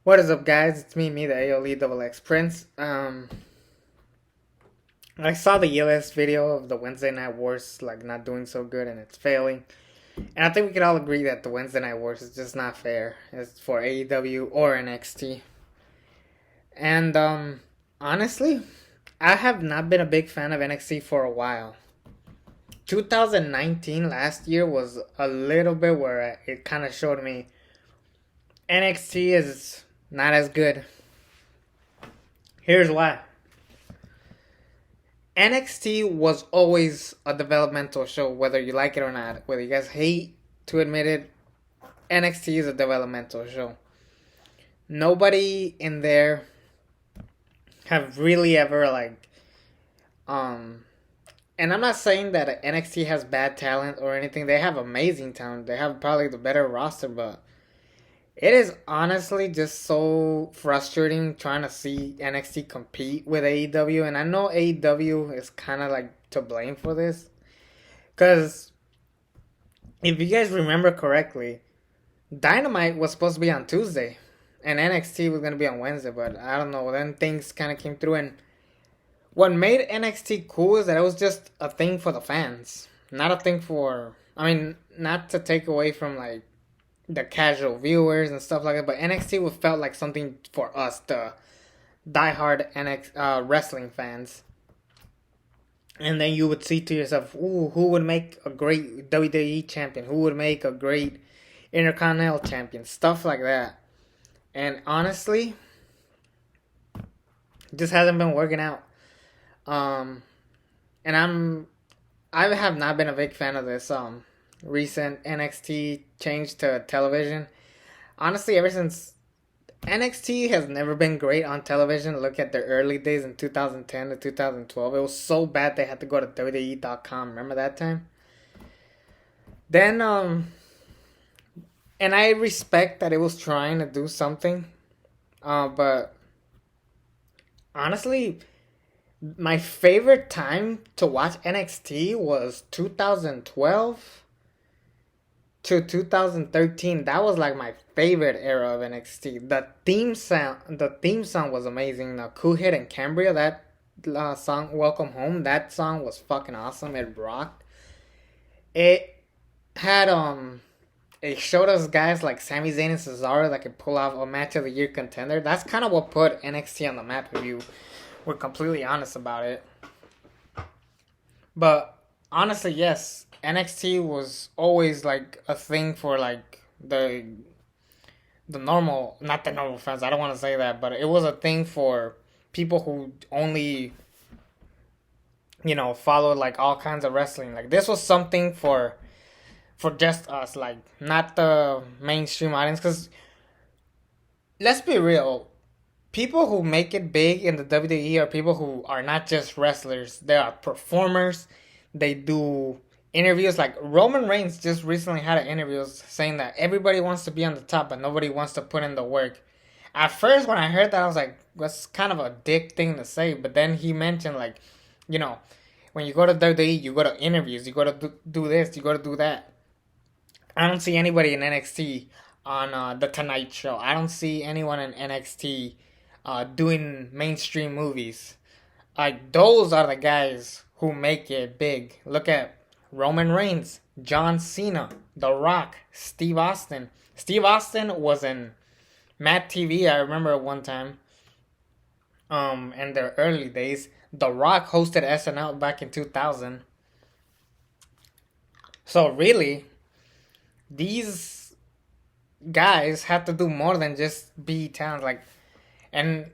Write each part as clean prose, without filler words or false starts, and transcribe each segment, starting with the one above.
What is up, guys? It's me, the AOLE Prince. I saw the ELS video of the Wednesday Night Wars, like, not doing so good and it's failing. And I think we could all agree that the Wednesday Night Wars is just not fair. It's for AEW or NXT. And, honestly, I have not been a big fan of NXT for a while. 2019, last year, was a little bit where it kind of showed me NXT is not as good. Here's why. NXT was always a developmental show, whether you like it or not. Whether you guys hate to admit it, NXT is a developmental show. Nobody in there have really ever and I'm not saying that NXT has bad talent or anything. They have amazing talent. They have probably the better roster, but it is honestly just so frustrating trying to see NXT compete with AEW. And I know AEW is kind of like to blame for this. Because if you guys remember correctly, Dynamite was supposed to be on Tuesday. And NXT was going to be on Wednesday. But I don't know. Then things kind of came through. And what made NXT cool is that it was just a thing for the fans. Not a thing for... I mean, not to take away from like the casual viewers and stuff like that, but NXT would felt like something for us, the diehard wrestling fans. And then you would see to yourself, ooh, who would make a great WWE champion? Who would make a great Intercontinental champion? Stuff like that. And honestly, it just hasn't been working out. And I have not been a big fan of this recent NXT change to television. Honestly, ever since NXT has never been great on television. Look at their early days in 2010 to 2012. It was so bad they had to go to WWE.com. Remember that time? Then, and I respect that it was trying to do something. But honestly, my favorite time to watch NXT was 2012 to 2013. That was like my favorite era of NXT. The theme song was amazing. Cool Hit and Cambria, that song Welcome Home, that song was fucking awesome. It rocked. It had it showed us guys like Sami Zayn and Cesaro that could pull off a match of the year contender. That's kind of what put NXT on the map, if you were completely honest about it. But honestly, yes, NXT was always like a thing for like the normal, not the normal fans. I don't want to say that, but it was a thing for people who only followed like all kinds of wrestling. Like this was something for just us, like not the mainstream audience. Because let's be real, people who make it big in the WWE are people who are not just wrestlers. They are performers. They do interviews. Like Roman Reigns just recently had an interview saying that everybody wants to be on the top, but nobody wants to put in the work. At first, when I heard that, I was like, that's kind of a dick thing to say. But then he mentioned, like, you know, when you go to WWE, you go to interviews, you go to do this, you go to do that. I don't see anybody in NXT on the Tonight Show. I don't see anyone in NXT doing mainstream movies. Like those are the guys who make it big. Look at Roman Reigns, John Cena, The Rock, Steve Austin. Steve Austin was in Matt TV. I remember one time. In their early days, The Rock hosted SNL back in 2000. So really, these guys have to do more than just be talent. Like, and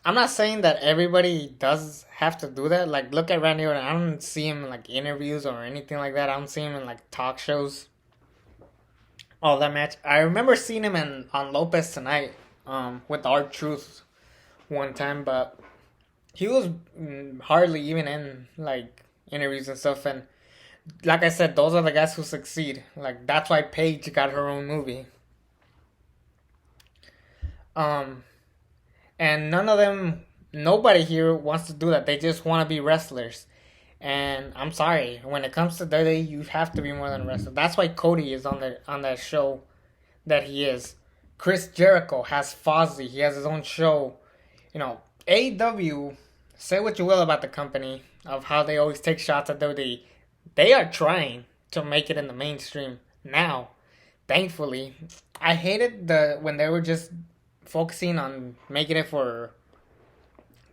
I'm not saying that everybody does have to do that. Like, look at Randy Orton. I don't see him in like interviews or anything like that. I don't see him in like talk shows. All that match. I remember seeing him in on Lopez Tonight, with our Truth one time, but he was hardly even in like interviews and stuff. And like I said, those are the guys who succeed. Like that's why Paige got her own movie. Um, and none of them, nobody here wants to do that. They just want to be wrestlers. And I'm sorry, when it comes to WWE, you have to be more than a wrestler. That's why Cody is on that show that he is. Chris Jericho has Fozzy. He has his own show. You know, AEW, say what you will about the company, of how they always take shots at WWE. They are trying to make it in the mainstream now. Thankfully, I hated the when they were just focusing on making it for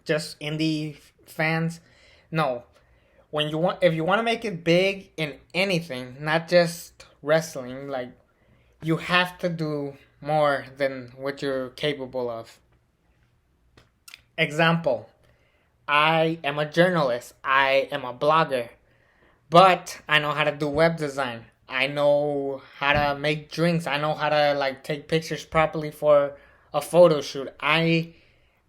just indie fans. No, when you want, if you want to make it big in anything, not just wrestling, like, you have to do more than what you're capable of. Example, I am a journalist, I am a blogger, but I know how to do web design. I know how to make drinks. I know how to like take pictures properly for a photo shoot. I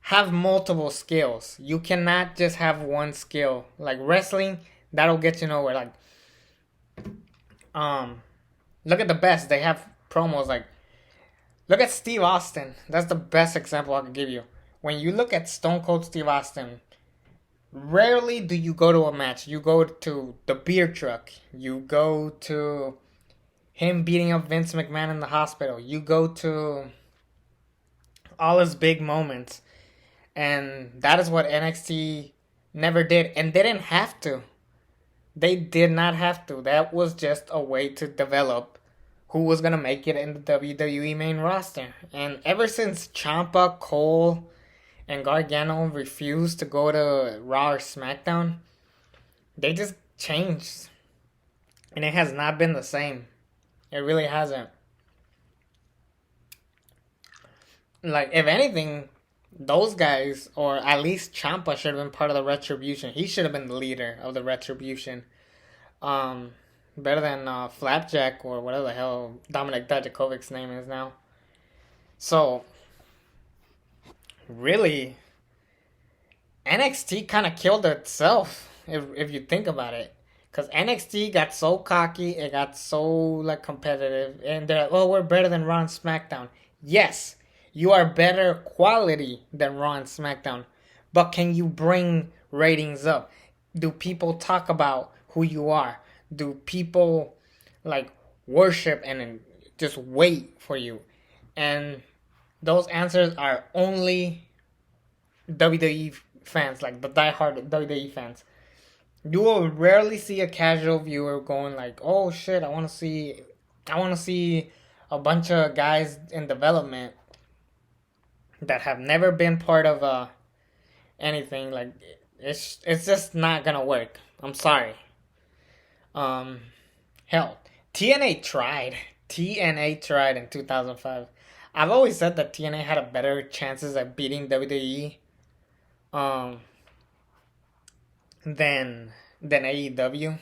have multiple skills. You cannot just have one skill. Like wrestling, that'll get you nowhere. Like, um, look at the best. They have promos. Like, look at Steve Austin. That's the best example I can give you. When you look at Stone Cold Steve Austin, rarely do you go to a match. You go to the beer truck. You go to him beating up Vince McMahon in the hospital. You go to all his big moments. And that is what NXT never did. And they didn't have to. They did not have to. That was just a way to develop who was going to make it in the WWE main roster. And ever since Ciampa, Cole, and Gargano refused to go to Raw or SmackDown, they just changed. And it has not been the same. It really hasn't. Like, if anything, those guys, or at least Ciampa, should have been part of the Retribution. He should have been the leader of the Retribution. Better than Flapjack, or whatever the hell Dominic Dijakovic's name is now. So, really, NXT kind of killed itself, if you think about it. Because NXT got so cocky, it got so like competitive, and they're like, oh, we're better than Raw and SmackDown. Yes, you are better quality than Raw and SmackDown, but can you bring ratings up? Do people talk about who you are? Do people like worship and just wait for you? And those answers are only WWE fans, like the diehard WWE fans. You will rarely see a casual viewer going like, "Oh shit, I want to see a bunch of guys in development that have never been part of anything." Like, it's just not gonna work. I'm sorry. Hell, TNA tried. TNA tried in 2005. I've always said that TNA had a better chances at beating WWE than AEW.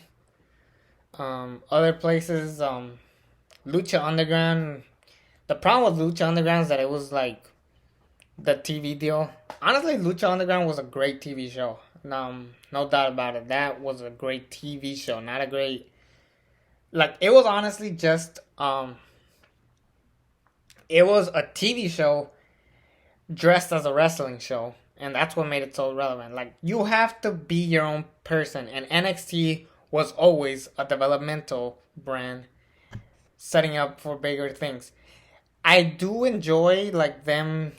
Other places, Lucha Underground. The problem with Lucha Underground is that it was like the TV deal. Honestly, Lucha Underground was a great TV show. No doubt about it. That was a great TV show, not a great. Like, it was honestly just it was a TV show dressed as a wrestling show. And that's what made it so relevant. Like, you have to be your own person. And NXT was always a developmental brand setting up for bigger things. I do enjoy, like, them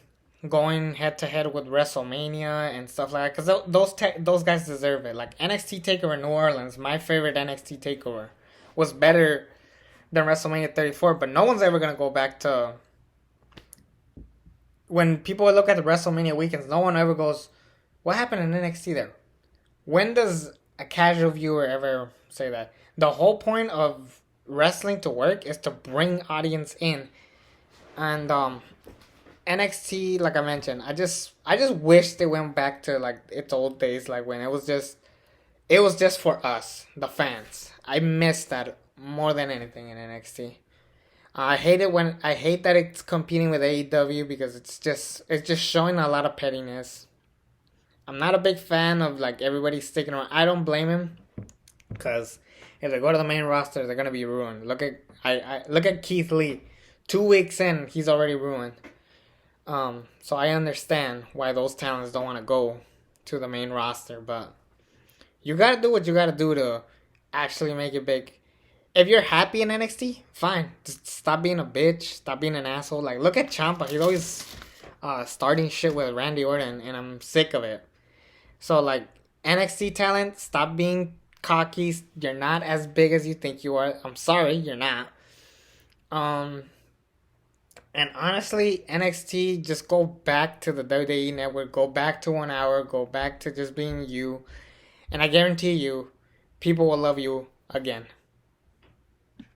going head to head with WrestleMania and stuff like that. Because those guys deserve it. Like, NXT TakeOver New Orleans, my favorite NXT TakeOver, was better than WrestleMania 34. But no one's ever going to go back to... When people look at the WrestleMania weekends, no one ever goes, what happened in NXT there? When does a casual viewer ever say that? The whole point of wrestling to work is to bring audience in. And NXT, like I mentioned, I just wish they went back to like its old days, like when it was just for us, the fans. I miss that more than anything in NXT. I hate that it's competing with AEW because it's just showing a lot of pettiness. I'm not a big fan of like everybody sticking around. I don't blame him, because if they go to the main roster, they're gonna be ruined. Look at Keith Lee. 2 weeks in, he's already ruined. So I understand why those talents don't want to go to the main roster, but you gotta do what you gotta do to actually make it big. if you're happy in NXT, fine. Just stop being a bitch. Stop being an asshole. Like, look at Ciampa. He's always starting shit with Randy Orton, and I'm sick of it. So, like, NXT talent, stop being cocky. You're not as big as you think you are. I'm sorry, you're not. Um, and honestly, NXT, just go back to the WWE Network. Go back to 1 hour. Go back to just being you. And I guarantee you, people will love you again.